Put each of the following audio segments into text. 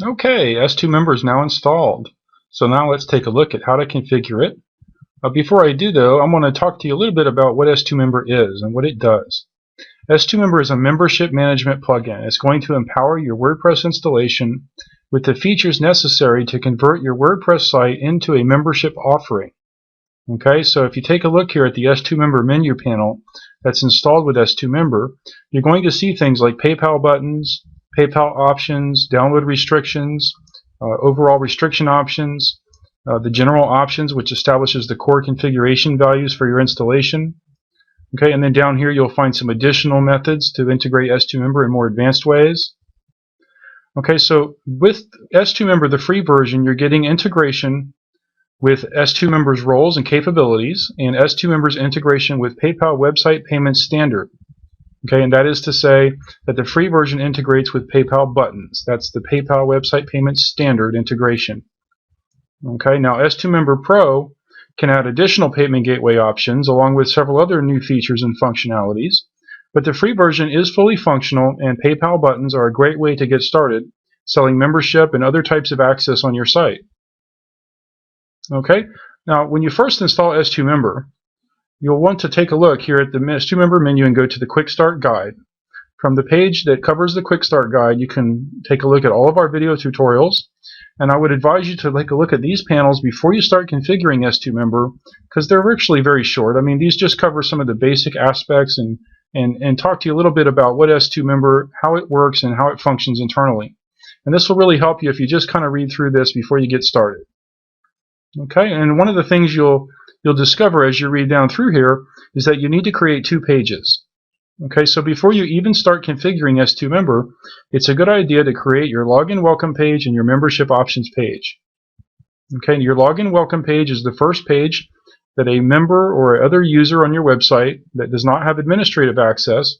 Okay, s2Member is now installed. So now let's take a look at how to configure it. Before I do though, I want to talk to you a little bit about what s2Member is and what it does. s2Member is a membership management plugin. It's going to empower your WordPress installation with the features necessary to convert your WordPress site into a membership offering. Okay, so if you take a look here at the s2Member menu panel that's installed with s2Member, you're going to see things like PayPal buttons, PayPal options, download restrictions, overall restriction options, the general options, which establishes the core configuration values for your installation. Okay, and then down here you'll find some additional methods to integrate s2Member in more advanced ways. Okay, so with s2Member, the free version, you're getting integration with s2Member's roles and capabilities, and s2Member's integration with PayPal Website Payment Standard. Okay, and that is to say that the free version integrates with PayPal buttons. That's the PayPal Website Payment Standard integration. Okay, now s2Member Pro can add additional payment gateway options along with several other new features and functionalities, but the free version is fully functional, and PayPal buttons are a great way to get started selling membership and other types of access on your site. Okay, now when you first install s2Member, you'll want to take a look here at the s2Member menu and go to the Quick Start Guide. From the page that covers the Quick Start Guide, you can take a look at all of our video tutorials, and I would advise you to take a look at these panels before you start configuring s2Member, because they're virtually very short. I mean, these just cover some of the basic aspects and talk to you a little bit about what s2Member, how it works, and how it functions internally. And this will really help you if you just kind of read through this before you get started. Okay, and one of the things you'll discover as you read down through here is that you need to create 2 pages. Okay, so before you even start configuring s2Member, it's a good idea to create your login welcome page and your membership options page. Okay, your login welcome page is the first page that a member or other user on your website that does not have administrative access,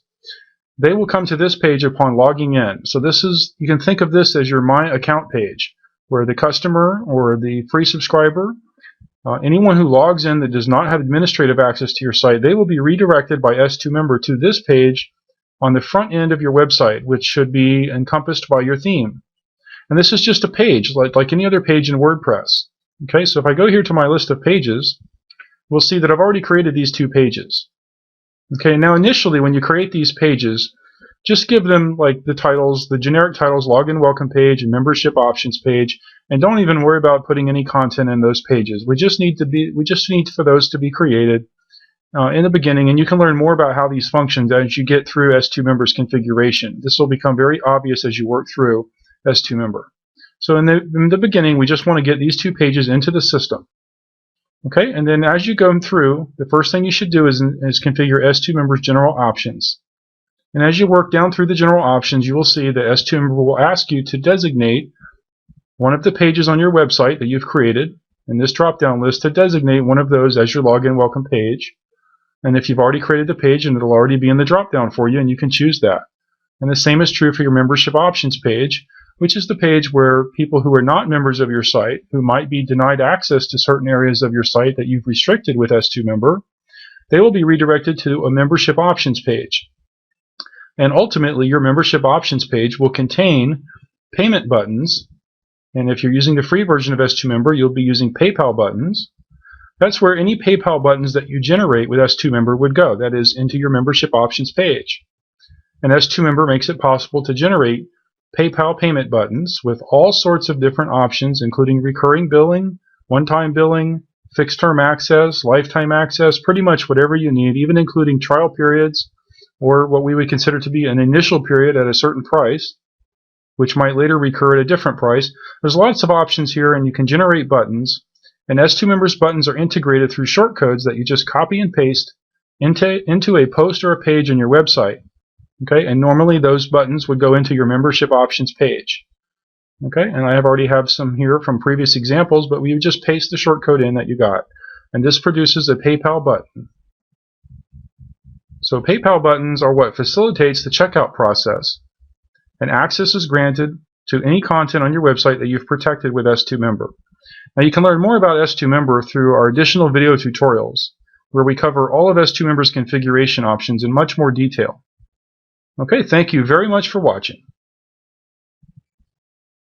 they will come to this page upon logging in. So this is, you can think of this as your My Account page, where the customer or the free subscriber, anyone who logs in that does not have administrative access to your site, they will be redirected by s2Member to this page on the front end of your website, which should be encompassed by your theme. And this is just a page, like any other page in WordPress. Okay, so if I go here to my list of pages, we'll see that I've already created these 2 pages. Okay, now initially when you create these pages, just give them like the titles, the generic titles, login welcome page and membership options page, and don't even worry about putting any content in those pages. We just need for those to be created in the beginning, and you can learn more about how these function as you get through s2Member's configuration. This will become very obvious as you work through s2Member. So in the beginning, we just want to get these 2 pages into the system. Okay, and then as you go through, the first thing you should do is configure s2Member's general options. And as you work down through the general options, you will see that s2Member will ask you to designate one of the pages on your website that you've created in this drop-down list, to designate one of those as your login welcome page. And if you've already created the page, and it'll already be in the drop-down for you, and you can choose that. And the same is true for your membership options page, which is the page where people who are not members of your site, who might be denied access to certain areas of your site that you've restricted with s2Member, they will be redirected to a membership options page. And ultimately, your membership options page will contain payment buttons. And if you're using the free version of s2Member, you'll be using PayPal buttons. That's where any PayPal buttons that you generate with s2Member would go. That is, into your membership options page. And s2Member makes it possible to generate PayPal payment buttons with all sorts of different options, including recurring billing, one-time billing, fixed-term access, lifetime access, pretty much whatever you need, even including trial periods, or what we would consider to be an initial period at a certain price, which might later recur at a different price. There's lots of options here, and you can generate buttons. And s2Member's buttons are integrated through shortcodes that you just copy and paste into a post or a page on your website. Okay, and normally those buttons would go into your membership options page. Okay, and I already have some here from previous examples, but we would just paste the shortcode in that you got. And this produces a PayPal button. So PayPal buttons are what facilitates the checkout process, and access is granted to any content on your website that you've protected with s2Member. Now you can learn more about s2Member through our additional video tutorials, where we cover all of s2Member's configuration options in much more detail. Okay, thank you very much for watching.